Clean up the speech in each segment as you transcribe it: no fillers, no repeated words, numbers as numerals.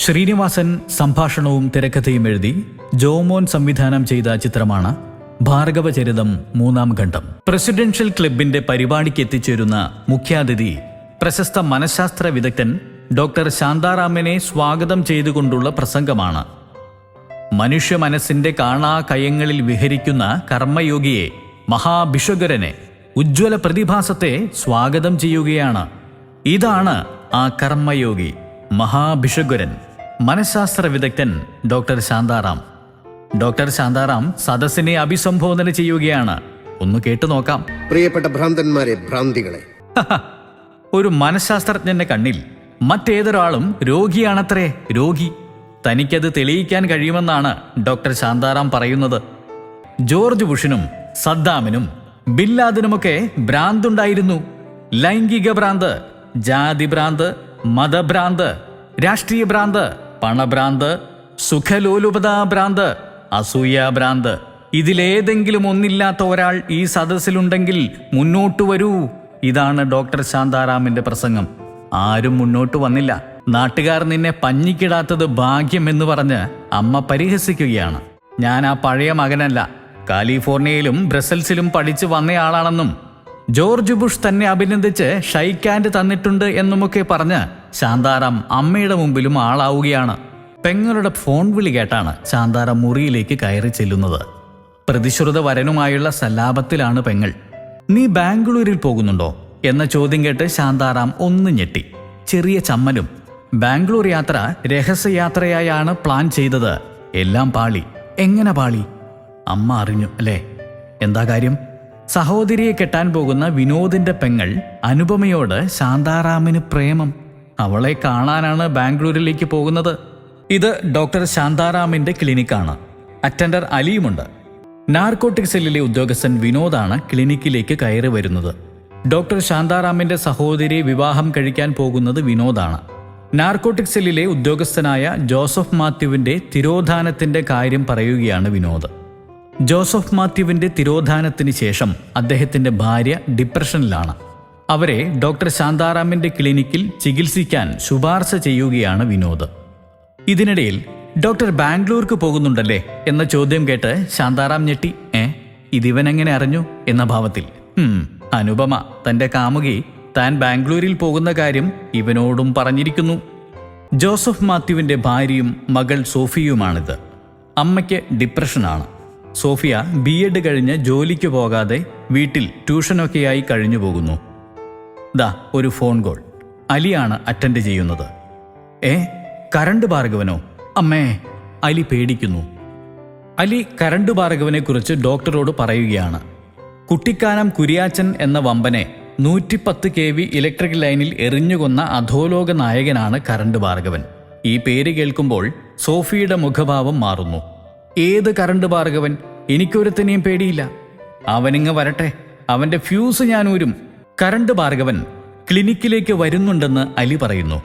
ശ്രീനിവാസൻ സംഭാഷണവും തിരക്കഥയും എഴുതി ജോമോൻ സംവിധാനം ചെയ്ത ചിത്രമാണ് ഭാർഗവചരിതം 3-ാം ഖണ്ഡം. പ്രസിഡൻഷ്യൽ ക്ലബിന്റെ പരിപാടിക്ക് എത്തിച്ചേരുന്ന മുഖ്യാതിഥി പ്രശസ്ത മനഃശാസ്ത്ര വിദഗ്ധൻ ഡോക്ടർ ശാന്താറാമിനെ സ്വാഗതം ചെയ്തുകൊണ്ടുള്ള പ്രസംഗമാണ്. മനുഷ്യ മനസ്സിന്റെ കാണാകയങ്ങളിൽ വിഹരിക്കുന്ന കർമ്മയോഗിയെ, മഹാഭിഷഗ്വരനെ, ഉജ്ജ്വല പ്രതിഭാസത്തെ സ്വാഗതം ചെയ്യുകയാണ്. ഇതാണ് ആ കർമ്മയോഗി, മഹാഭിഷഗ്വരൻ, മനഃശാസ്ത്ര വിദഗ്ധൻ ഡോക്ടർ ശാന്താറാം. ഡോക്ടർ ശാന്താറാം സദസ്സിനെ അഭിസംബോധന ചെയ്യുകയാണ്. ഒന്ന് കേട്ടു നോക്കാം. പ്രിയപ്പെട്ട ഭ്രാന്തന്മാരെ, ഭ്രാന്തികളെ, ഒരു മനഃശാസ്ത്രജ്ഞന്റെ കണ്ണിൽ മറ്റേതൊരാളും രോഗിയാണത്രേ, രോഗി. തനിക്കത് തെളിയിക്കാൻ കഴിയുമെന്നാണ് ഡോക്ടർ ശാന്താറാം പറയുന്നത്. ജോർജ് ബുഷിനും സദ്ദാമിനും ബിൻ ലാദനുമൊക്കെ ഭ്രാന്തുണ്ടായിരുന്നു. ലൈംഗിക ഭ്രാന്ത്, ജാതി ഭ്രാന്ത്, മതഭ്രാന്ത്, രാഷ്ട്രീയ ഭ്രാന്ത്, പണഭ്രാന്ത്, സുഖലോലുപതാ ഭ്രാന്ത്, അസൂയ ഭ്രാന്ത്. ഇതിലേതെങ്കിലും ഒന്നില്ലാത്ത ഒരാൾ ഈ സദസ്സിലുണ്ടെങ്കിൽ മുന്നോട്ടു വരൂ. ഇതാണ് ഡോക്ടർ ശാന്താറാമിന്റെ പ്രസംഗം. ആരും മുന്നോട്ട് വന്നില്ല. നാട്ടുകാർ നിന്നെ പഞ്ഞിക്കിടാത്തത് ഭാഗ്യം എന്ന് പറഞ്ഞ് അമ്മ പരിഹസിക്കുകയാണ്. ഞാൻ ആ പഴയ മകനല്ല, കാലിഫോർണിയയിലും ബ്രസൽസിലും പഠിച്ചു വന്നയാളാണെന്നും ജോർജ് ബുഷ് തന്നെ അഭിനന്ദിച്ച് ഷൈക്കാൻഡ് തന്നിട്ടുണ്ട് എന്നുമൊക്കെ പറഞ്ഞ് ശാന്താറാം അമ്മയുടെ മുമ്പിലും ആളാവുകയാണ്. പെങ്ങളുടെ ഫോൺ വിളി കേട്ടാണ് ശാന്താറാം മുറിയിലേക്ക് കയറി ചെല്ലുന്നത്. പ്രതിശ്രുത വരനുമായുള്ള സല്ലാപത്തിലാണ് പെങ്ങൾ. നീ ബാംഗ്ലൂരിൽ പോകുന്നുണ്ടോ എന്ന ചോദ്യം കേട്ട് ശാന്താറാം ഒന്ന് ഞെട്ടി. ചെറിയ ചമ്മലും. ബാംഗ്ലൂർ യാത്ര രഹസ്യയാത്രയായാണ് പ്ലാൻ ചെയ്തത്. എല്ലാം പാളി. എങ്ങനെ പാളി? അമ്മ അറിഞ്ഞു അല്ലേ? എന്താ കാര്യം? സഹോദരിയെ കെട്ടാൻ പോകുന്ന വിനോദിന്റെ പെങ്ങൾ അനുപമയോട് ശാന്താറാമിന് പ്രേമം. അവളെ കാണാനാണ് ബാംഗ്ലൂരിലേക്ക് പോകുന്നത്. ഇത് ഡോക്ടർ ശാന്താറാമിന്റെ ക്ലിനിക്കാണ്. അറ്റൻഡർ അലിയുമുണ്ട്. നാർക്കോട്ടിക് സെല്ലിലെ ഉദ്യോഗസ്ഥൻ വിനോദാണ് ക്ലിനിക്കിലേക്ക് കയറി വരുന്നത്. ഡോക്ടർ ശാന്താറാമിന്റെ സഹോദരിയെ വിവാഹം കഴിക്കാൻ പോകുന്നത് വിനോദാണ്. നാർക്കോട്ടിക് സെല്ലിലെ ഉദ്യോഗസ്ഥനായ ജോസഫ് മാത്യുവിന്റെ തിരോധാനത്തിന്റെ കാര്യം പറയുകയാണ് വിനോദ്. ജോസഫ് മാത്യുവിന്റെ തിരോധാനത്തിന് ശേഷം അദ്ദേഹത്തിന്റെ ഭാര്യ ഡിപ്രഷനിലാണ്. അവരെ ഡോക്ടർ ശാന്താറാമിന്റെ ക്ലിനിക്കിൽ ചികിത്സിക്കാൻ ശുപാർശ ചെയ്യുകയാണ് വിനോദ്. ഇതിനിടയിൽ ഡോക്ടർ ബാംഗ്ലൂർക്ക് പോകുന്നുണ്ടല്ലേ എന്ന ചോദ്യം കേട്ട് ശാന്താറാം ഞെട്ടി. ഇതിവനെങ്ങനെ അറിഞ്ഞു എന്ന ഭാവത്തിൽ. അനുപമ, തന്റെ കാമുകി, താൻ ബാംഗ്ലൂരിൽ പോകുന്ന കാര്യം ഇവനോടും പറഞ്ഞിരിക്കുന്നു. ജോസഫ് മാത്യുവിന്റെ ഭാര്യയും മകൾ സോഫിയുമാണിത്. അമ്മയ്ക്ക് ഡിപ്രഷനാണ്. സോഫിയ BEd കഴിഞ്ഞ് ജോലിക്ക് പോകാതെ വീട്ടിൽ ട്യൂഷനൊക്കെയായി കഴിഞ്ഞു പോകുന്നു. ദാ ഒരു ഫോൺ കോൾ. അലിയാണ് അറ്റൻഡ് ചെയ്യുന്നത്. കരണ്ട് ഭാർഗവനോ? അമ്മേ, അലി പേടിക്കുന്നു. അലി കരണ്ട് ഭാർഗവനെ കുറിച്ച് ഡോക്ടറോട് പറയുകയാണ്. കുട്ടിക്കാനം കുരിയാച്ചൻ എന്ന വമ്പനെ 110 kV ഇലക്ട്രിക് ലൈനിൽ എറിഞ്ഞുകൊന്ന അധോലോക നായകനാണ് കരണ്ട് ഭാർഗവൻ. ഈ പേര് കേൾക്കുമ്പോൾ സോഫിയുടെ മുഖഭാവം മാറുന്നു. ഏത് കരണ്ട് ഭാർഗവൻ? എനിക്കൊരുത്തനെയും പേടിയില്ല. അവനിങ്ങ് വരട്ടെ, അവന്റെ ഫ്യൂസ് ഞാൻ ഊരും. കരണ്ട് ഭാർഗവൻ ക്ലിനിക്കിലേക്ക് വരുന്നുണ്ടെന്ന് അലി പറയുന്നു.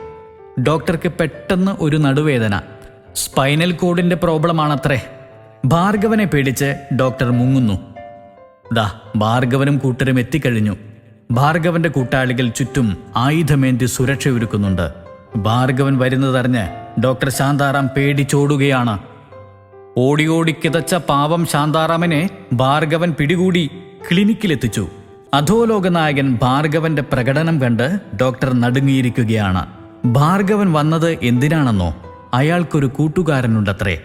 ഡോക്ടർക്ക് പെട്ടെന്ന് ഒരു നടുവേദന. സ്പൈനൽ കോഡിന്റെ പ്രോബ്ലമാണത്രേ. ഭാർഗവനെ പേടിച്ച് ഡോക്ടർ മുങ്ങുന്നു. ഭാർഗവനും കൂട്ടരും എത്തിക്കഴിഞ്ഞു. ഭാർഗവന്റെ കൂട്ടാളികൾ ചുറ്റും ആയുധമേന്തി സുരക്ഷയൊരുക്കുന്നുണ്ട്. ഭാർഗവൻ വരുന്നതറിഞ്ഞ് ഡോക്ടർ ശാന്താറാം പേടിച്ചോടുകയാണ്. ഓടി ഓടി കിതച്ച പാവം ശാന്താറാമിനെ ഭാർഗവൻ പിടികൂടി ക്ലിനിക്കിലെത്തിച്ചു. അധോലോക നായകൻ ഭാർഗവന്റെ പ്രകടനം കണ്ട് ഡോക്ടർ നടുങ്ങിയിരിക്കുകയാണ്. ഭാർഗവൻ വന്നത് എന്തിനാണെന്നോ? അയാൾക്കൊരു കൂട്ടുകാരനുണ്ടത്രേ.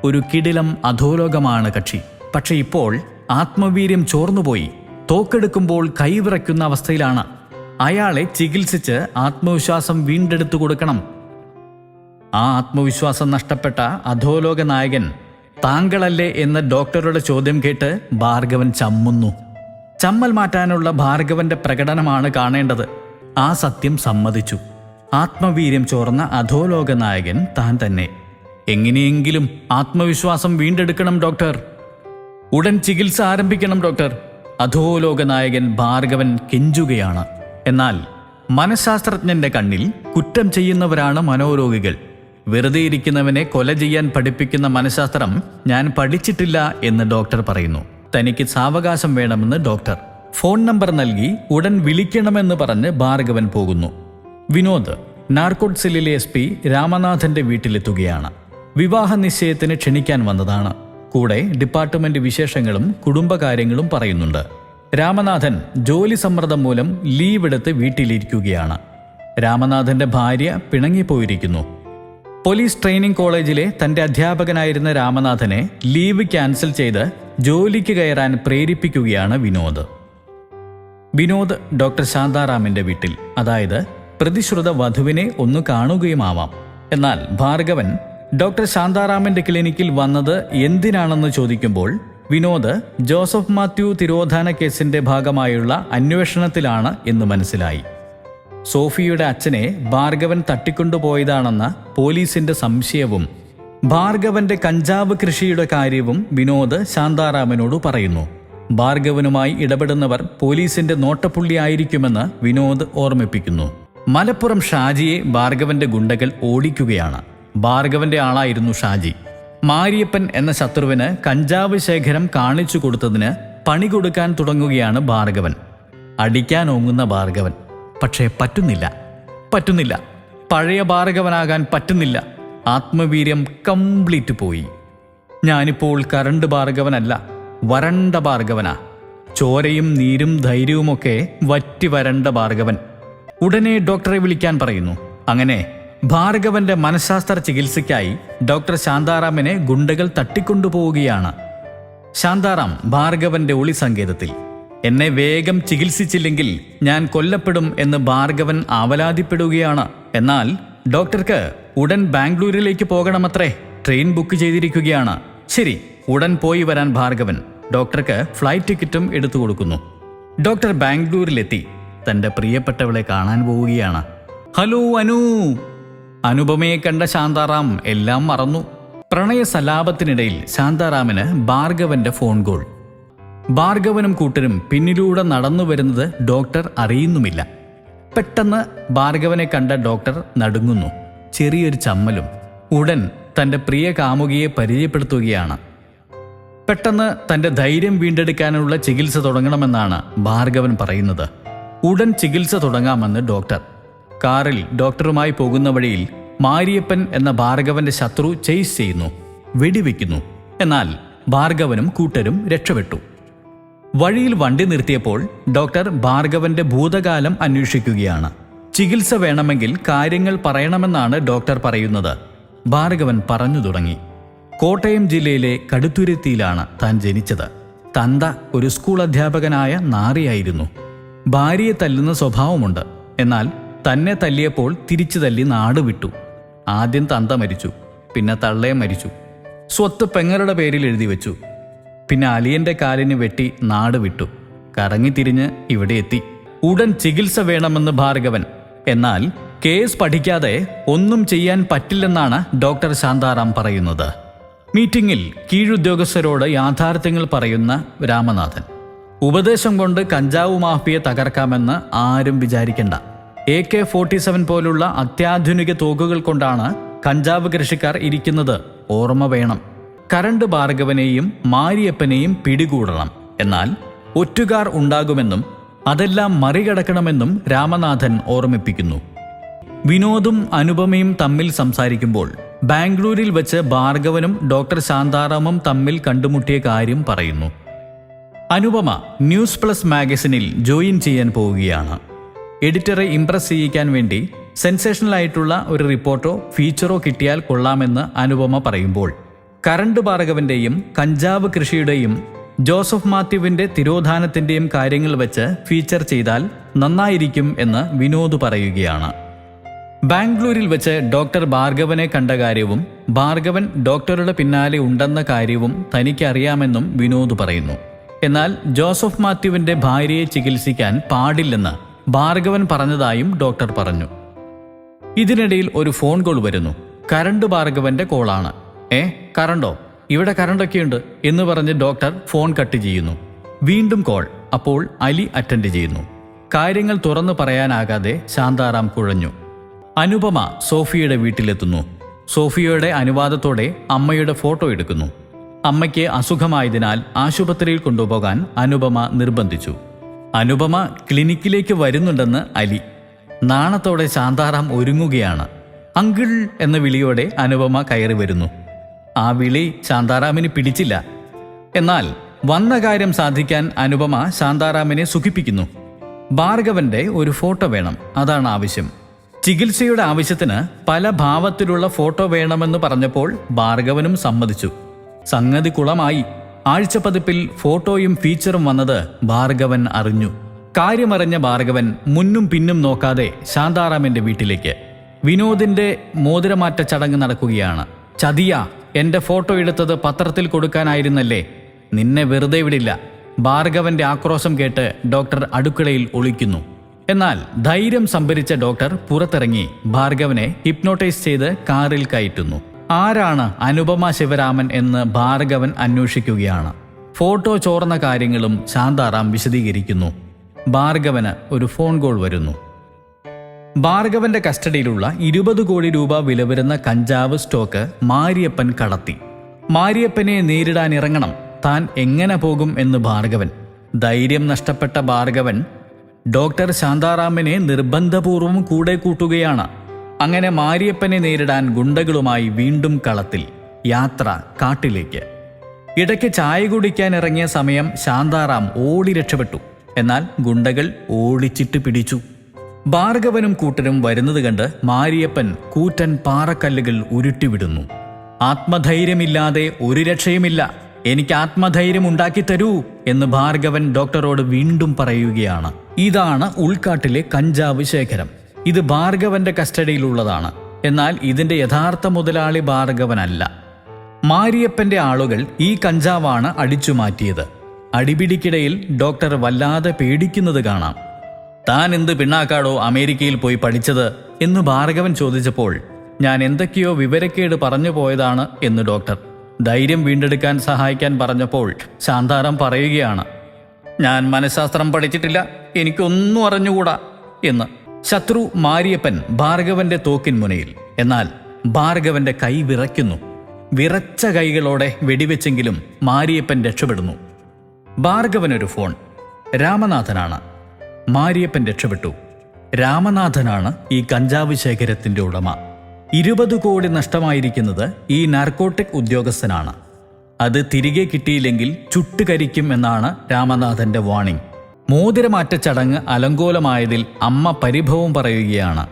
ഒരു കിടിലം അധോലോകമാണ് കക്ഷി. പക്ഷെ ഇപ്പോൾ ആത്മവീര്യം ചോർന്നുപോയി. തോക്കെടുക്കുമ്പോൾ കൈവിറയ്ക്കുന്ന അവസ്ഥയിലാണ്. അയാളെ ചികിത്സിച്ച് ആത്മവിശ്വാസം വീണ്ടെടുത്തു കൊടുക്കണം. ആ ആത്മവിശ്വാസം നഷ്ടപ്പെട്ട അധോലോക നായകൻ താങ്കളല്ലേ എന്ന ഡോക്ടറുടെ ചോദ്യം കേട്ട് ഭാർഗവൻ ചമ്മുന്നു. ചമ്മൽ മാറ്റാനുള്ള ഭാർഗവന്റെ പ്രകടനമാണ് കാണേണ്ടത്. ആ സത്യം സമ്മതിച്ചു. ആത്മവീര്യം ചോർന്ന അധോലോക നായകൻ താൻ തന്നെ. എങ്ങനെയെങ്കിലും ആത്മവിശ്വാസം വീണ്ടെടുക്കണം ഡോക്ടർ. ഉടൻ ചികിത്സ ആരംഭിക്കണം ഡോക്ടർ. അധോലോക നായകൻ ഭാർഗവൻ കെഞ്ചുകയാണ്. എന്നാൽ മനഃശാസ്ത്രജ്ഞന്റെ കണ്ണിൽ കുറ്റം ചെയ്യുന്നവരാണ് മനോരോഗികൾ. വെറുതെ ഇരിക്കുന്നവനെ കൊല ചെയ്യാൻ പഠിപ്പിക്കുന്ന മനഃശാസ്ത്രം ഞാൻ പഠിച്ചിട്ടില്ല എന്ന് ഡോക്ടർ പറയുന്നു. തനിക്ക് സാവകാശം വേണമെന്ന് ഡോക്ടർ. ഫോൺ നമ്പർ നൽകി ഉടൻ വിളിക്കണമെന്ന് പറഞ്ഞ് ഭാർഗവൻ പോകുന്നു. വിനോദ് നാർക്കോട്ട് സെല്ലിലെ SP രാമനാഥന്റെ വീട്ടിലെത്തുകയാണ്. വിവാഹ നിശ്ചയത്തിന് ക്ഷണിക്കാൻ വന്നതാണ്. കൂടെ ഡിപ്പാർട്ട്മെന്റ് വിശേഷങ്ങളും കുടുംബകാര്യങ്ങളും പറയുന്നുണ്ട്. രാമനാഥൻ ജോലി സമ്മർദ്ദം മൂലം ലീവ് എടുത്ത് വീട്ടിലിരിക്കുകയാണ്. രാമനാഥന്റെ ഭാര്യ പിണങ്ങിപ്പോയിരിക്കുന്നു. പോലീസ് ട്രെയിനിങ് കോളേജിലെ തന്റെ അധ്യാപകനായിരുന്ന രാമനാഥനെ ലീവ് ക്യാൻസൽ ചെയ്ത് ജോലിക്ക് കയറാൻ പ്രേരിപ്പിക്കുകയാണ് വിനോദ്. വിനോദ് ഡോക്ടർ ശാന്താറാമിന്റെ വീട്ടിൽ, അതായത് പ്രതിശ്രുത വധുവിനെ ഒന്ന് കാണുകയുമാവാം. എന്നാൽ ഭാർഗവൻ ഡോക്ടർ ശാന്താറാമിന്റെ ക്ലിനിക്കിൽ വന്നത് എന്തിനാണെന്ന് ചോദിക്കുമ്പോൾ വിനോദ് ജോസഫ് മാത്യു തിരോധാന കേസിന്റെ ഭാഗമായുള്ള അന്വേഷണത്തിലാണ് എന്ന് മനസ്സിലായി. സോഫിയുടെ അച്ഛനെ ഭാർഗവൻ തട്ടിക്കൊണ്ടുപോയതാണെന്ന പോലീസിന്റെ സംശയവും ഭാർഗവന്റെ കഞ്ചാവ് കൃഷിയുടെ കാര്യവും വിനോദ് ശാന്താറാമിനോട് പറയുന്നു. ഭാർഗവനുമായി ഇടപെടുന്നവർ പോലീസിന്റെ നോട്ടപ്പുള്ളിയായിരിക്കുമെന്ന് വിനോദ് ഓർമ്മിപ്പിക്കുന്നു. മലപ്പുറം ഷാജിയെ ഭാർഗവന്റെ ഗുണ്ടകൾ ഓടിക്കുകയാണ്. ഭാർഗവന്റെ ആളായിരുന്നു ഷാജി. മാരിയപ്പൻ എന്ന ശത്രുവിന് കഞ്ചാവ് ശേഖരം കാണിച്ചു കൊടുത്തതിന് പണി കൊടുക്കാൻ തുടങ്ങുകയാണ് ഭാർഗവൻ. അടിക്കാൻ ഓങ്ങുന്ന ഭാർഗവൻ. പക്ഷേ പറ്റുന്നില്ല. പഴയ ഭാർഗവനാകാൻ പറ്റുന്നില്ല. ആത്മവീര്യം കംപ്ലീറ്റ് പോയി. ഞാനിപ്പോൾ കരണ്ട് ഭാർഗവനല്ല, വരണ്ട ഭാർഗവനാ. ചോരയും നീരും ധൈര്യവുമൊക്കെ വറ്റി വരണ്ട ഭാർഗവൻ. ഉടനെ ഡോക്ടറെ വിളിക്കാൻ പറയുന്നു. അങ്ങനെ ഭാർഗവന്റെ മനഃശാസ്ത്ര ചികിത്സയ്ക്കായി ഡോക്ടർ ശാന്താറാമിനെ ഗുണ്ടകൾ തട്ടിക്കൊണ്ടുപോവുകയാണ്. ശാന്താറാം ഭാർഗവന്റെ ഒളി സങ്കേതത്തിൽ. എന്നെ വേഗം ചികിത്സിച്ചില്ലെങ്കിൽ ഞാൻ കൊല്ലപ്പെടും എന്ന് ഭാർഗവൻ ആവലാതിപ്പെടുകയാണ്. എന്നാൽ ഡോക്ടർക്ക് ഉടൻ ബാംഗ്ലൂരിലേക്ക് പോകണമത്രേ. ട്രെയിൻ ബുക്ക് ചെയ്തിരിക്കുകയാണ്. ശരി, ഉടൻ പോയി വരാൻ ഭാർഗവൻ ഡോക്ടർക്ക് ഫ്ലൈറ്റ് ടിക്കറ്റും എടുത്തു കൊടുക്കുന്നു. ഡോക്ടർ ബാംഗ്ലൂരിലെത്തി തന്റെ പ്രിയപ്പെട്ടവളെ കാണാൻ പോവുകയാണ്. ഹലോ അനു. അനുപമയെ കണ്ട ശാന്താറാം എല്ലാം മറന്നു. പ്രണയ സലാപത്തിനിടയിൽ ശാന്താറാമിന് ഭാർഗവന്റെ ഫോൺ കോൾ. ഭാർഗവനും കൂട്ടരും പിന്നിലൂടെ നടന്നു വരുന്നത് ഡോക്ടർ അറിയുന്നുമില്ല. പെട്ടെന്ന് ഭാർഗവനെ കണ്ട ഡോക്ടർ നടുങ്ങുന്നു. ചെറിയൊരു ചമ്മലും. ഉടൻ തന്റെ പ്രിയ കാമുകിയെ പരിചയപ്പെടുത്തുകയാണ്. പെട്ടെന്ന് തന്റെ ധൈര്യം വീണ്ടെടുക്കാനുള്ള ചികിത്സ തുടങ്ങണമെന്നാണ് ഭാർഗവൻ പറയുന്നത്. ഉടൻ ചികിത്സ തുടങ്ങാമെന്ന് ഡോക്ടർ. കാറിൽ ഡോക്ടറുമായി പോകുന്ന വഴിയിൽ മാരിയപ്പൻ എന്ന ഭാർഗവന്റെ ശത്രു ചേസ് ചെയ്യുന്നു, വെടിവെക്കുന്നു. എന്നാൽ ഭാർഗവനും കൂട്ടരും രക്ഷപ്പെട്ടു. വഴിയിൽ വണ്ടി നിർത്തിയപ്പോൾ ഡോക്ടർ ഭാർഗവന്റെ ഭൂതകാലം അന്വേഷിക്കുകയാണ്. ചികിത്സ വേണമെങ്കിൽ കാര്യങ്ങൾ പറയണമെന്നാണ് ഡോക്ടർ പറയുന്നത്. ഭാർഗവൻ പറഞ്ഞു തുടങ്ങി. കോട്ടയം ജില്ലയിലെ കടുത്തുരുത്തിയിലാണ് താൻ ജനിച്ചത്. തന്ത ഒരു സ്കൂൾ അധ്യാപകനായ നാറിയായിരുന്നു. ഭാര്യയെ തല്ലുന്ന സ്വഭാവമുണ്ട്. എന്നാൽ തന്നെ തല്ലിയപ്പോൾ തിരിച്ചു തല്ലി നാട് വിട്ടു. ആദ്യം തന്ത മരിച്ചു, പിന്നെ തള്ളയെ മരിച്ചു. സ്വത്ത് പെങ്ങളുടെ പേരിൽ എഴുതി വെച്ചു. പിന്നെ അലിയന്റെ കാലിന് വെട്ടി നാട് വിട്ടു. കറങ്ങിത്തിരിഞ്ഞ് ഇവിടെ എത്തി. ഉടൻ ചികിത്സ വേണമെന്ന് ഭാർഗവൻ. എന്നാൽ കേസ് പഠിക്കാതെ ഒന്നും ചെയ്യാൻ പറ്റില്ലെന്നാണ് ഡോക്ടർ ശാന്താറാം പറയുന്നത്. മീറ്റിംഗിൽ കീഴുദ്യോഗസ്ഥരോട് യാഥാർത്ഥ്യങ്ങൾ പറയുന്ന രാമനാഥൻ. ഉപദേശം കൊണ്ട് കഞ്ചാവ് മാഫിയെ തകർക്കാമെന്ന് ആരും വിചാരിക്കണ്ട. AK-47 പോലുള്ള അത്യാധുനിക തോക്കുകൾ കൊണ്ടാണ് കഞ്ചാവ് കൃഷിക്കാർ ഇരിക്കുന്നത്, ഓർമ്മ വേണം. കരണ്ട് ഭാർഗവനെയും മാരിയപ്പനെയും പിടികൂടണം. എന്നാൽ ഒറ്റുകാർ ഉണ്ടാകുമെന്നും അതെല്ലാം മറികടക്കണമെന്നും രാമനാഥൻ ഓർമ്മിപ്പിക്കുന്നു. വിനോദും അനുപമയും തമ്മിൽ സംസാരിക്കുമ്പോൾ ബാംഗ്ലൂരിൽ വെച്ച് ഭാർഗവനും ഡോക്ടർ ശാന്താറാമും തമ്മിൽ കണ്ടുമുട്ടിയ കാര്യം പറയുന്നു. അനുപമ ന്യൂസ് പ്ലസ് മാഗസിനിൽ ജോയിൻ ചെയ്യാൻ പോവുകയാണ്. എഡിറ്ററെ ഇംപ്രസ് ചെയ്യിക്കാൻ വേണ്ടി സെൻസേഷണലായിട്ടുള്ള ഒരു റിപ്പോർട്ടോ ഫീച്ചറോ കിട്ടിയാൽ കൊള്ളാമെന്ന് അനുപമ പറയുമ്പോൾ കരണ്ട് ഭാർഗവന്റെയും കഞ്ചാവ് കൃഷിയുടെയും ജോസഫ് മാത്യുവിന്റെ തിരോധാനത്തിന്റെയും കാര്യങ്ങൾ വെച്ച് ഫീച്ചർ ചെയ്താൽ നന്നായിരിക്കും എന്ന് വിനോദ് പറയുകയാണ്. ബാംഗ്ലൂരിൽ വെച്ച് ഡോക്ടർ ഭാർഗവനെ കണ്ട കാര്യവും ഭാർഗവൻ ഡോക്ടറുടെ പിന്നാലെ ഉണ്ടെന്ന കാര്യവും തനിക്കറിയാമെന്നും വിനോദ് പറയുന്നു. എന്നാൽ ജോസഫ് മാത്യുവിന്റെ ഭാര്യയെ ചികിത്സിക്കാൻ പാടില്ലെന്ന് ഭാർഗവൻ പറഞ്ഞതായും ഡോക്ടർ പറഞ്ഞു. ഇതിനിടയിൽ ഒരു ഫോൺ കോൾ വരുന്നു. കരണ്ട് ഭാർഗവന്റെ കോളാണ്. കറണ്ടോ? ഇവിടെ കറണ്ടൊക്കെയുണ്ട് എന്ന് പറഞ്ഞ് ഡോക്ടർ ഫോൺ കട്ട് ചെയ്യുന്നു. വീണ്ടും കോൾ. അപ്പോൾ അലി അറ്റൻഡ് ചെയ്യുന്നു. കാര്യങ്ങൾ തുറന്നു പറയാനാകാതെ ശാന്താറാം കുഴഞ്ഞു. അനുപമ സോഫിയയുടെ വീട്ടിലെത്തുന്നു. സോഫിയയുടെ അനുവാദത്തോടെ അമ്മയുടെ ഫോട്ടോ എടുക്കുന്നു. അമ്മയ്ക്ക് അസുഖമായതിനാൽ ആശുപത്രിയിൽ കൊണ്ടുപോകാൻ അനുപമ നിർബന്ധിച്ചു. അനുപമ ക്ലിനിക്കിലേക്ക് വരുന്നുണ്ടെന്ന് അലി. നാണത്തോടെ ശാന്താറാം ഒരുങ്ങുകയാണ്. അങ്കിൾ എന്ന വിളിയോടെ അനുപമ കയറി വരുന്നു. ആ വിളി ശാന്താറാമിന് പിടിച്ചില്ല. എന്നാൽ വന്ന കാര്യം സാധിക്കാൻ അനുപമ ശാന്താറാമിനെ സുഖിപ്പിക്കുന്നു. ഭാർഗവന്റെ ഒരു ഫോട്ടോ വേണം, അതാണ് ആവശ്യം. ചികിത്സയുടെ ആവശ്യത്തിന് പല ഭാവത്തിലുള്ള ഫോട്ടോ വേണമെന്ന് പറഞ്ഞപ്പോൾ ഭാർഗവനും സമ്മതിച്ചു. സംഗതി കുളമായി. ആഴ്ചപ്പതിപ്പിൽ ഫോട്ടോയും ഫീച്ചറും വന്നത് ഭാർഗവൻ അറിഞ്ഞു. കാര്യമറിഞ്ഞ ഭാർഗവൻ മുന്നും പിന്നും നോക്കാതെ ശാന്താറാമിന്റെ വീട്ടിലേക്ക്. വിനോദിന്റെ മോതിരമാറ്റ ചടങ്ങ് നടക്കുകയാണ്. ചതിയ, എന്റെ ഫോട്ടോ എടുത്തത് പത്രത്തിൽ കൊടുക്കാനായിരുന്നല്ലേ, നിന്നെ വെറുതെ വിടില്ല. ഭാർഗവന്റെ ആക്രോശം കേട്ട് ഡോക്ടർ അടുക്കളയിൽ ഒളിക്കുന്നു. എന്നാൽ ധൈര്യം സംഭരിച്ച ഡോക്ടർ പുറത്തിറങ്ങി ഭാർഗവനെ ഹിപ്നോട്ടൈസ് ചെയ്ത് കാറിൽ കയറ്റുന്നു. ആരാണ് അനുപമ ശിവരാമൻ എന്ന് ഭാർഗവൻ അന്വേഷിക്കുകയാണ്. ഫോട്ടോ ചോർന്ന കാര്യങ്ങളും ശാന്താറാം വിശദീകരിക്കുന്നു. ഭാർഗവന് ഒരു ഫോൺ കോൾ വരുന്നു. ഭാർഗവന്റെ കസ്റ്റഡിയിലുള്ള 20 കോടി രൂപ വില വരുന്ന കഞ്ചാവ് സ്റ്റോക്ക് മാരിയപ്പൻ കടത്തി. മാരിയപ്പനെ നേരിടാനിറങ്ങണം. താൻ എങ്ങനെ പോകും എന്ന് ഭാർഗവൻ. ധൈര്യം നഷ്ടപ്പെട്ട ഭാർഗവൻ ഡോക്ടർ ശാന്താറാമിനെ നിർബന്ധപൂർവം കൂടെ കൂട്ടുകയാണ്. അങ്ങനെ മാരിയപ്പനെ നേരിടാൻ ഗുണ്ടകളുമായി വീണ്ടും കളത്തിൽ. യാത്ര കാട്ടിലേക്ക്. ഇടയ്ക്ക് ചായ കുടിക്കാൻ ഇറങ്ങിയ സമയം ശാന്താറാം ഓടി രക്ഷപ്പെട്ടു. എന്നാൽ ഗുണ്ടകൾ ഓടിച്ചിട്ട് പിടിച്ചു. ഭാർഗവനും കൂട്ടരും വരുന്നത് കണ്ട് മാരിയപ്പൻ കൂറ്റൻ പാറക്കല്ലുകൾ ഉരുട്ടിവിടുന്നു. ആത്മധൈര്യമില്ലാതെ ഒരു രക്ഷയുമില്ല, എനിക്ക് ആത്മധൈര്യം ഉണ്ടാക്കി തരൂ എന്ന് ഭാർഗവൻ ഡോക്ടറോട് വീണ്ടും പറയുകയാണ്. ഇതാണ് ഉൾക്കാട്ടിലെ കഞ്ചാവ് ശേഖരം. ഇത് ഭാർഗവന്റെ കസ്റ്റഡിയിലുള്ളതാണ്. എന്നാൽ ഇതിന്റെ യഥാർത്ഥ മുതലാളി ഭാർഗവനല്ല. മാരിയപ്പന്റെ ആളുകൾ ഈ കഞ്ചാവാണ് അടിച്ചു മാറ്റിയത്. അടിപിടിക്കിടയിൽ ഡോക്ടർ വല്ലാതെ പേടിക്കുന്നത് കാണാം. താൻ എന്ത് പിണ്ണാക്കാടോ അമേരിക്കയിൽ പോയി പഠിച്ചത് എന്ന് ഭാർഗവൻ ചോദിച്ചപ്പോൾ ഞാൻ എന്തൊക്കെയോ വിവരക്കേട് പറഞ്ഞു പോയതാണ് എന്ന് ഡോക്ടർ. ധൈര്യം വീണ്ടെടുക്കാൻ സഹായിക്കാൻ പറഞ്ഞപ്പോൾ ശാന്താറാം പറയുകയാണ്, ഞാൻ മനഃശാസ്ത്രം പഠിച്ചിട്ടില്ല, എനിക്കൊന്നും അറിഞ്ഞുകൂടാ എന്ന്. ശത്രു മാരിയപ്പൻ ഭാർഗവന്റെ തോക്കിൻ മുനയിൽ. എന്നാൽ ഭാർഗവന്റെ കൈ വിറയ്ക്കുന്നു. വിറച്ച കൈകളോടെ വെടിവെച്ചെങ്കിലും മാരിയപ്പൻ രക്ഷപ്പെടുന്നു. ഭാർഗവനൊരു ഫോൺ. രാമനാഥനാണ്. മാരിയപ്പൻ രക്ഷപ്പെട്ടു. രാമനാഥനാണ് ഈ കഞ്ചാവ് ശേഖരത്തിന്റെ ഉടമ. 20 കോടി നഷ്ടമായിരിക്കുന്നത് ഈ നാർക്കോട്ടിക് ഉദ്യോഗസ്ഥനാണ്. അത് തിരികെ കിട്ടിയില്ലെങ്കിൽ ചുട്ടുകരിക്കും എന്നാണ് രാമനാഥന്റെ വാണിംഗ്. മോതിരമാറ്റ ചടങ്ങ് അലങ്കോലമായതിൽ അമ്മ പരിഭവം പറയുകയാണ്.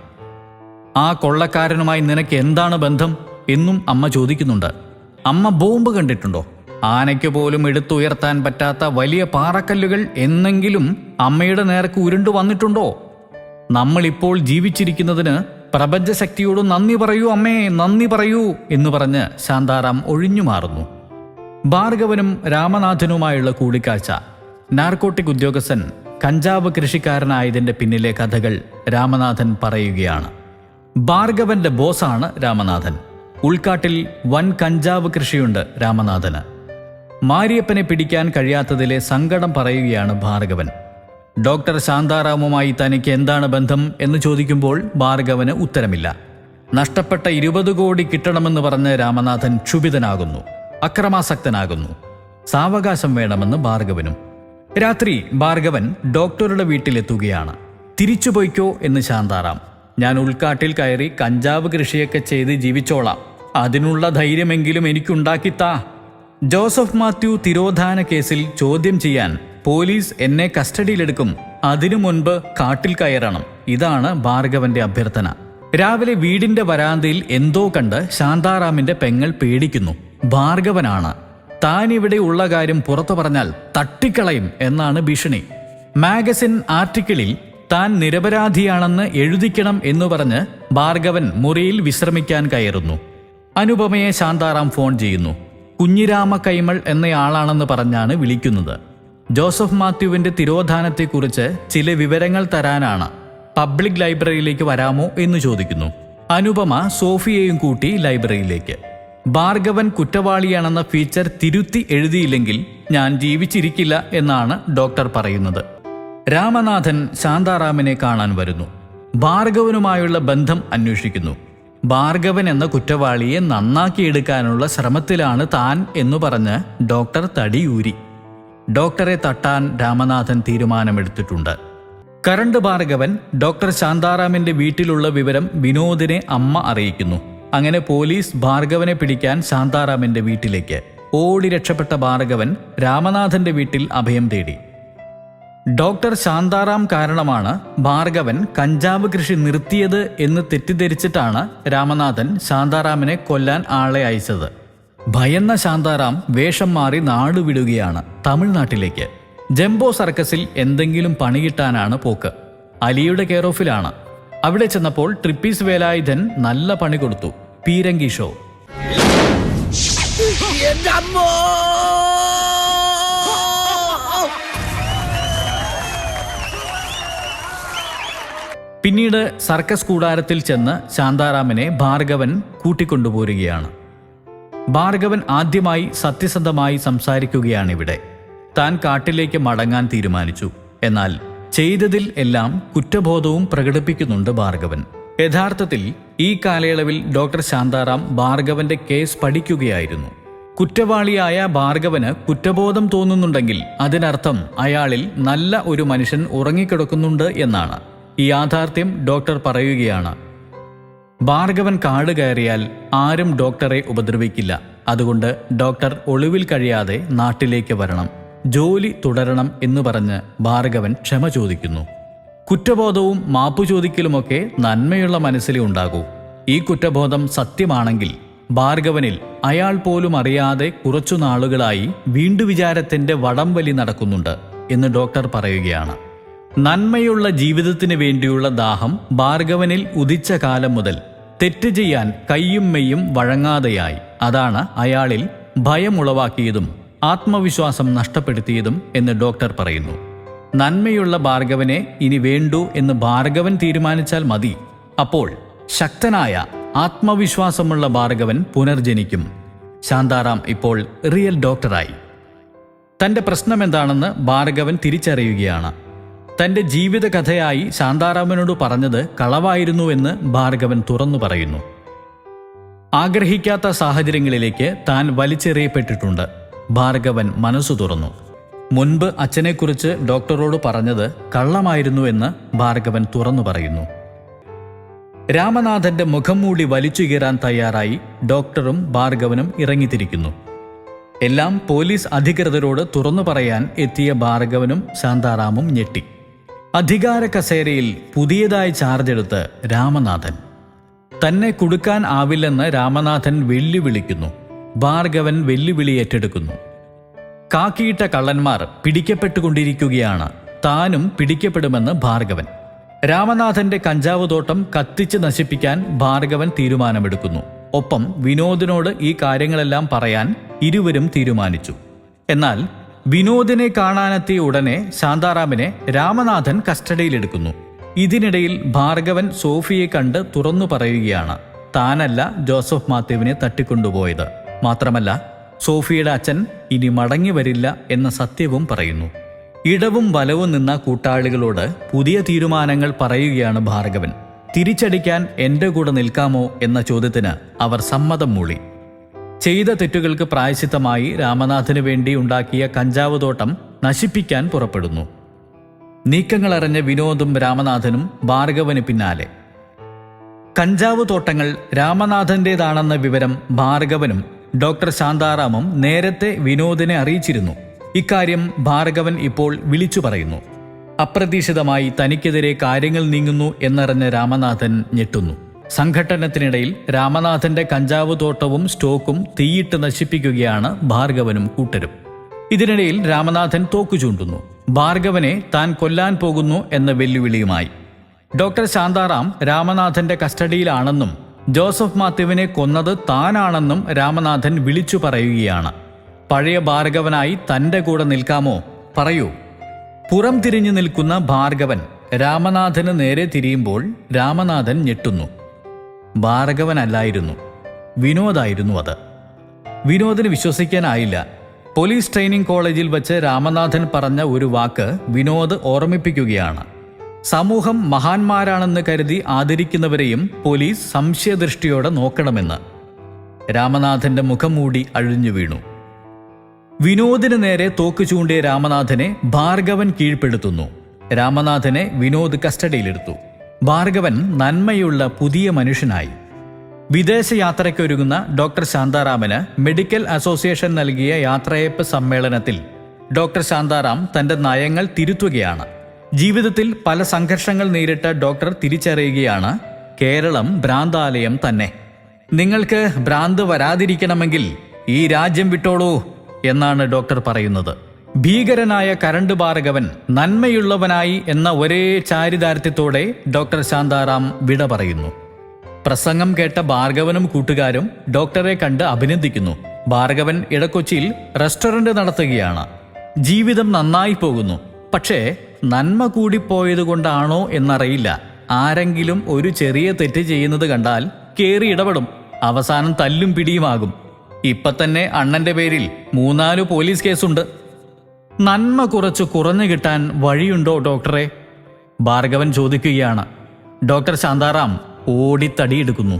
ആ കൊള്ളക്കാരനുമായി നിനക്ക് എന്താണ് ബന്ധം എന്നും അമ്മ ചോദിക്കുന്നുണ്ട്. അമ്മ ബോംബ് കണ്ടിട്ടുണ്ടോ? ആനയ്ക്ക് പോലും എടുത്തുയർത്താൻ പറ്റാത്ത വലിയ പാറക്കല്ലുകൾ എന്നെങ്കിലും അമ്മയുടെ നേർക്ക് ഉരുണ്ടു വന്നിട്ടുണ്ടോ? നമ്മളിപ്പോൾ ജീവിച്ചിരിക്കുന്നതിന് പ്രപഞ്ചശക്തിയോട് നന്ദി പറയൂ അമ്മേ, നന്ദി പറയൂ എന്ന് പറഞ്ഞ് ശാന്താറാം ഒഴിഞ്ഞു മാറുന്നു. ഭാർഗവനും രാമനാഥനുമായുള്ള കൂടിക്കാഴ്ച. നാർക്കോട്ടിക് ഉദ്യോഗസ്ഥൻ കഞ്ചാവ് കൃഷിക്കാരനായതിന്റെ പിന്നിലെ കഥകൾ രാമനാഥൻ പറയുകയാണ്. ഭാർഗവന്റെ ബോസാണ് രാമനാഥൻ. ഉൾക്കാട്ടിൽ വൻ കഞ്ചാവ് കൃഷിയുണ്ട് രാമനാഥന്. മാരിയപ്പനെ പിടിക്കാൻ കഴിയാത്തതിലെ സങ്കടം പറയുകയാണ് ഭാർഗവൻ. ഡോക്ടർ ശാന്താറാമുമായി തനിക്ക് എന്താണ് ബന്ധം എന്ന് ചോദിക്കുമ്പോൾ ഭാർഗവന് ഉത്തരമില്ല. നഷ്ടപ്പെട്ട 20 കോടി കിട്ടണമെന്ന് പറഞ്ഞ് രാമനാഥൻ ക്ഷുഭിതനാകുന്നു, അക്രമാസക്തനാകുന്നു. സാവകാശം വേണമെന്ന് ഭാർഗവനും. രാത്രി ഭാർഗവൻ ഡോക്ടറുടെ വീട്ടിലെത്തുകയാണ്. തിരിച്ചുപോയിക്കോ എന്ന് ശാന്താറാം. ഞാൻ ഉൾക്കാട്ടിൽ കയറി കഞ്ചാവ് കൃഷിയൊക്കെ ചെയ്ത് ജീവിച്ചോളാം, അതിനുള്ള ധൈര്യമെങ്കിലും എനിക്കുണ്ടാക്കിത്താ. ജോസഫ് മാത്യു തിരോധാന കേസിൽ ചോദ്യം ചെയ്യാൻ പോലീസ് എന്നെ കസ്റ്റഡിയിലെടുക്കും, അതിനു മുൻപ് കാട്ടിൽ കയറണം. ഇതാണ് ഭാർഗവന്റെ അഭ്യർത്ഥന. രാവിലെ വീടിന്റെ വരാന്തയിൽ എന്തോ കണ്ട് ശാന്താറാമിന്റെ പെങ്ങൾ പേടിക്കുന്നു. ഭാർഗവനാണ്. താൻ ഇവിടെ ഉള്ള കാര്യം പുറത്തു പറഞ്ഞാൽ തട്ടിക്കളയും എന്നാണ് ഭീഷണി. മാഗസിൻ ആർട്ടിക്കിളിൽ താൻ നിരപരാധിയാണെന്ന് എഴുതിക്കണം എന്നു പറഞ്ഞ് ഭാർഗവൻ മുറിയിൽ വിശ്രമിക്കാൻ കയറുന്നു. അനുപമയെ ശാന്താറാം ഫോൺ ചെയ്യുന്നു. കുഞ്ഞിരാമ കൈമൾ എന്നയാളാണെന്ന് പറഞ്ഞാണ് വിളിക്കുന്നത്. ജോസഫ് മാത്യുവിന്റെ തിരോധാനത്തെക്കുറിച്ച് ചില വിവരങ്ങൾ തരാനാണ്. പബ്ലിക് ലൈബ്രറിയിലേക്ക് വരാമോ എന്ന് ചോദിക്കുന്നു. അനുപമ സോഫിയയും കൂട്ടി ലൈബ്രറിയിലേക്ക്. ഭാർഗവൻ കുറ്റവാളിയാണെന്ന ഫീച്ചർ തിരുത്തി എഴുതിയില്ലെങ്കിൽ ഞാൻ ജീവിച്ചിരിക്കില്ല എന്നാണ് ഡോക്ടർ പറയുന്നത്. രാമനാഥൻ ശാന്താറാമിനെ കാണാൻ വരുന്നു. ഭാർഗവനുമായുള്ള ബന്ധം അന്വേഷിക്കുന്നു. ഭാർഗവൻ എന്ന കുറ്റവാളിയെ നന്നാക്കിയെടുക്കാനുള്ള ശ്രമത്തിലാണ് താൻ എന്നു പറഞ്ഞ് ഡോക്ടർ തടിയൂരി. ഡോക്ടറെ തട്ടാൻ രാമനാഥൻ തീരുമാനമെടുത്തിട്ടുണ്ട്. കരണ്ട് ഭാർഗവൻ ഡോക്ടർ ശാന്താറാമിന്റെ വീട്ടിലുള്ള വിവരം വിനോദിനെ അമ്മ അറിയിക്കുന്നു. അങ്ങനെ പോലീസ് ഭാർഗവനെ പിടിക്കാൻ ശാന്താറാമിന്റെ വീട്ടിലേക്ക് ഓടി രക്ഷപ്പെട്ട ഭാർഗവൻ രാമനാഥന്റെ വീട്ടിൽ അഭയം തേടി. ഡോക്ടർ ശാന്താറാം കാരണമാണ് ഭാർഗവൻ കഞ്ചാവ് കൃഷി നിർത്തിയത് എന്ന് തെറ്റിദ്ധരിച്ചിട്ടാണ് രാമനാഥൻ ശാന്താറാമിനെ കൊല്ലാൻ ആളെ അയച്ചത്. ഭയന്ന ശാന്താറാം വേഷം മാറി നാടുവിടുകയാണ് തമിഴ്നാട്ടിലേക്ക്. ജംബോ സർക്കസിൽ എന്തെങ്കിലും പണി കിട്ടാനാണ് പോക്ക്. അലിയുടെ കെയർ ഓഫിലാണ്. അവിടെ ചെന്നപ്പോൾ ട്രിപ്പീസ് വേലായുധൻ നല്ല പണി കൊടുത്തു. പീരങ്കി ഷോ. പിന്നീട് സർക്കസ് കൂടാരത്തിൽ ചെന്ന് ശാന്താറാമിനെ ഭാർഗവൻ കൂട്ടിക്കൊണ്ടുപോരുകയാണ്. ഭാർഗവൻ ആദ്യമായി സത്യസന്ധമായി സംസാരിക്കുകയാണിവിടെ. താൻ കാട്ടിലേക്ക് മടങ്ങാൻ തീരുമാനിച്ചു. എന്നാൽ ചെയ്തതിൽ എല്ലാം കുറ്റബോധവും പ്രകടിപ്പിക്കുന്നുണ്ട് ഭാർഗവൻ. യഥാർത്ഥത്തിൽ ഈ കാലയളവിൽ ഡോക്ടർ ശാന്താറാം ഭാർഗവന്റെ കേസ് പഠിക്കുകയായിരുന്നു. കുറ്റവാളിയായ ഭാർഗവന് കുറ്റബോധം തോന്നുന്നുണ്ടെങ്കിൽ അതിനർത്ഥം അയാളിൽ നല്ല ഒരു മനുഷ്യൻ ഉറങ്ങിക്കിടക്കുന്നുണ്ട് എന്നാണ്. ഈ യാഥാർത്ഥ്യം ഡോക്ടർ പറയുകയാണ്. ഭാർഗവൻ കാട് കയറിയാൽ ആരും ഡോക്ടറെ ഉപദ്രവിക്കില്ല. അതുകൊണ്ട് ഡോക്ടർ ഒളിവിൽ കഴിയാതെ നാട്ടിലേക്ക് വരണം, ജോലി തുടരണം എന്ന് പറഞ്ഞ് ഭാർഗവൻ ക്ഷമ ചോദിക്കുന്നു. കുറ്റബോധവും മാപ്പു ചോദിക്കലുമൊക്കെ നന്മയുള്ള മനസ്സിലേ ഉണ്ടാകൂ. ഈ കുറ്റബോധം സത്യമാണെങ്കിൽ ഭാർഗവനിൽ അയാൾ പോലും അറിയാതെ കുറച്ചു നാളുകളായി വീണ്ടുവിചാരത്തിന്റെ വടംവലി നടക്കുന്നുണ്ട് എന്ന് ഡോക്ടർ പറയുകയാണ്. നന്മയുള്ള ജീവിതത്തിന് വേണ്ടിയുള്ള ദാഹം ഭാർഗവനിൽ ഉദിച്ച കാലം മുതൽ തെറ്റ് ചെയ്യാൻ കയ്യും മെയ്യും വഴങ്ങാതെയായി. അതാണ് അയാളിൽ ഭയമുളവാക്കിയതും ആത്മവിശ്വാസം നഷ്ടപ്പെടുത്തിയതും എന്ന് ഡോക്ടർ പറയുന്നു. നന്മയുള്ള ഭാർഗവനെ ഇനി വേണ്ടു എന്ന് ഭാർഗവൻ തീരുമാനിച്ചാൽ മതി. അപ്പോൾ ശക്തനായ ആത്മവിശ്വാസമുള്ള ഭാർഗവൻ പുനർജനിക്കും. ശാന്താറാം ഇപ്പോൾ റിയൽ ഡോക്ടറായി. തന്റെ പ്രശ്നമെന്താണെന്ന് ഭാർഗവൻ തിരിച്ചറിയുകയാണ്. തന്റെ ജീവിതകഥയായി ശാന്താറാമനോട് പറഞ്ഞത് കളവായിരുന്നുവെന്ന് ഭാർഗവൻ തുറന്നു പറയുന്നു. ആഗ്രഹിക്കാത്ത സാഹചര്യങ്ങളിലേക്ക് താൻ വലിച്ചെറിയപ്പെട്ടിട്ടുണ്ട്. ഭാർഗവൻ മനസ്സു തുറന്നു. മുൻപ് അച്ഛനെക്കുറിച്ച് ഡോക്ടറോട് പറഞ്ഞത് കള്ളമായിരുന്നുവെന്ന് ഭാർഗവൻ തുറന്നു പറയുന്നു. രാമനാഥന്റെ മുഖം മൂടി വലിച്ചു കീറാൻ തയ്യാറായി ഡോക്ടറും ഭാർഗവനും ഇറങ്ങിത്തിരിക്കുന്നു. എല്ലാം പോലീസ് അധികൃതരോട് തുറന്നു പറയാൻ എത്തിയ ഭാർഗവനും ശാന്താറാമും ഞെട്ടി. അധികാര കസേരയിൽ പുതിയതായി ചാർജെടുത്ത് രാമനാഥൻ. തന്നെ കുടുക്കാൻ ആവില്ലെന്ന് രാമനാഥൻ വെല്ലുവിളിക്കുന്നു. ഭാർഗവൻ വെല്ലുവിളി ഏറ്റെടുക്കുന്നു. കാക്കിയിട്ട കള്ളന്മാർ പിടിക്കപ്പെട്ടുകൊണ്ടിരിക്കുകയാണ്. താനും പിടിക്കപ്പെടുമെന്ന് ഭാർഗവൻ. രാമനാഥന്റെ കഞ്ചാവ് തോട്ടം കത്തിച്ച് നശിപ്പിക്കാൻ ഭാർഗവൻ തീരുമാനമെടുക്കുന്നു. ഒപ്പം വിനോദിനോട് ഈ കാര്യങ്ങളെല്ലാം പറയാൻ ഇരുവരും തീരുമാനിച്ചു. എന്നാൽ വിനോദിനെ കാണാനെത്തിയ ഉടനെ ശാന്താറാമിനെ രാമനാഥൻ കസ്റ്റഡിയിലെടുക്കുന്നു. ഇതിനിടയിൽ ഭാർഗവൻ സോഫിയെ കണ്ട് തുറന്നു പറയുകയാണ് താനല്ല ജോസഫ് മാത്യുവിനെ തട്ടിക്കൊണ്ടുപോയത്. മാത്രമല്ല സോഫിയുടെ അച്ഛൻ ഇനി മടങ്ങി വരില്ല എന്ന സത്യവും പറയുന്നു. ഇടവും വലവും നിന്ന കൂട്ടാളികളോട് പുതിയ തീരുമാനങ്ങൾ പറയുകയാണ് ഭാർഗവൻ. തിരിച്ചടിക്കാൻ എന്റെ കൂടെ നിൽക്കാമോ എന്ന ചോദ്യത്തിന് അവർ സമ്മതം മൂളി. ചെയ്ത തെറ്റുകൾക്ക് പ്രായശ്ചിത്തമായി രാമനാഥന് വേണ്ടി ഉണ്ടാക്കിയ കഞ്ചാവ് തോട്ടം നശിപ്പിക്കാൻ പുറപ്പെടുന്നു. നീക്കങ്ങളറിഞ്ഞ വിനോദും രാമനാഥനും ഭാർഗവന് പിന്നാലെ. കഞ്ചാവ് തോട്ടങ്ങൾ രാമനാഥന്റേതാണെന്ന വിവരം ഭാർഗവനും ഡോക്ടർ ശാന്താറാമും നേരത്തെ വിനോദിനെ അറിയിച്ചിരുന്നു. ഇക്കാര്യം ഭാർഗവൻ ഇപ്പോൾ വിളിച്ചു പറയുന്നു. അപ്രതീക്ഷിതമായി തനിക്കെതിരെ കാര്യങ്ങൾ നീങ്ങുന്നു എന്നറിഞ്ഞ രാമനാഥൻ ഞെട്ടുന്നു. സംഘട്ടനത്തിനിടയിൽ രാമനാഥന്റെ കഞ്ചാവ് തോട്ടവും സ്റ്റോക്കും തീയിട്ട് നശിപ്പിക്കുകയാണ് ഭാർഗവനും കൂട്ടരും. ഇതിനിടയിൽ രാമനാഥൻ തോക്കു ചൂണ്ടുന്നു. ഭാർഗവനെ താൻ കൊല്ലാൻ പോകുന്നു എന്ന വെല്ലുവിളിയുമായി. ഡോക്ടർ ശാന്താറാം രാമനാഥന്റെ കസ്റ്റഡിയിലാണെന്നും ജോസഫ് മാത്യുവിനെ കൊന്നത് താനാണെന്നും രാമനാഥൻ വിളിച്ചു പറയുകയാണ്. പഴയ ഭാർഗവനായി തന്റെ കൂടെ നിൽക്കാമോ? പറയൂ. പുറം തിരിഞ്ഞു നിൽക്കുന്ന ഭാർഗവൻ രാമനാഥന് നേരെ തിരിയുമ്പോൾ രാമനാഥൻ ഞെട്ടുന്നു. ഭാർഗവനല്ലായിരുന്നു, വിനോദായിരുന്നു അത്. വിനോദിന് വിശ്വസിക്കാനായില്ല. പോലീസ് ട്രെയിനിങ് കോളേജിൽ വച്ച് രാമനാഥൻ പറഞ്ഞ ഒരു വാക്ക് വിനോദ് ഓർമ്മിപ്പിക്കുകയാണ്. സമൂഹം മഹാന്മാരാണെന്ന് കരുതി ആദരിക്കുന്നവരെയും പോലീസ് സംശയദൃഷ്ടിയോടെ നോക്കണമെന്ന്. രാമനാഥന്റെ മുഖം മൂടി അഴിഞ്ഞു വീണു. വിനോദിന് നേരെ തോക്ക് ചൂണ്ടിയ രാമനാഥനെ ഭാർഗവൻ കീഴ്പ്പെടുത്തുന്നു. രാമനാഥനെ വിനോദ് കസ്റ്റഡിയിലെടുത്തു. ഭാർഗവൻ നന്മയുള്ള പുതിയ മനുഷ്യനായി. വിദേശയാത്രയ്ക്കൊരുങ്ങുന്ന ഡോക്ടർ ശാന്താറാമിന് മെഡിക്കൽ അസോസിയേഷൻ നൽകിയ യാത്രയയപ്പ് സമ്മേളനത്തിൽ ഡോക്ടർ ശാന്താറാം തന്റെ നയങ്ങൾ തിരുത്തുകയാണ്. ജീവിതത്തിൽ പല സംഘർഷങ്ങൾ നേരിട്ട ഡോക്ടർ തിരിച്ചറിയുകയാണ്, കേരളം ഭ്രാന്താലയം തന്നെ. നിങ്ങൾക്ക് ഭ്രാന്ത് വരാതിരിക്കണമെങ്കിൽ ഈ രാജ്യം വിട്ടോളൂ എന്നാണ് ഡോക്ടർ പറയുന്നത്. ഭീകരനായ കരണ്ട് ഭാർഗവൻ നന്മയുള്ളവനായി എന്ന ഒരേ ചാരിതാർത്ഥ്യത്തോടെ ഡോക്ടർ ശാന്താറാം വിട പറയുന്നു. പ്രസംഗം കേട്ട ഭാർഗവനും കൂട്ടുകാരും ഡോക്ടറെ കണ്ട് അഭിനന്ദിക്കുന്നു. ഭാർഗവൻ ഇടക്കൊച്ചിയിൽ റെസ്റ്റോറന്റ് നടത്തുകയാണ്. ജീവിതം നന്നായി പോകുന്നു. പക്ഷേ നന്മ കൂടിപ്പോയതുകൊണ്ടാണോ എന്നറിയില്ല, ആരെങ്കിലും ഒരു ചെറിയ തെറ്റ് ചെയ്യുന്നത് കണ്ടാൽ കേറി ഇടപെടും. അവസാനം തല്ലും പിടിയുമാകും. ഇപ്പൊ തന്നെ അണ്ണന്റെ പേരിൽ 3-4 പോലീസ് കേസുണ്ട്. നന്മ കുറച്ച് കുറഞ്ഞു കിട്ടാൻ വഴിയുണ്ടോ ഡോക്ടറെ? ഭാർഗവൻ ചോദിക്കുകയാണ്. ഡോക്ടർ ശാന്താറാം ഓടിത്തടിയെടുക്കുന്നു.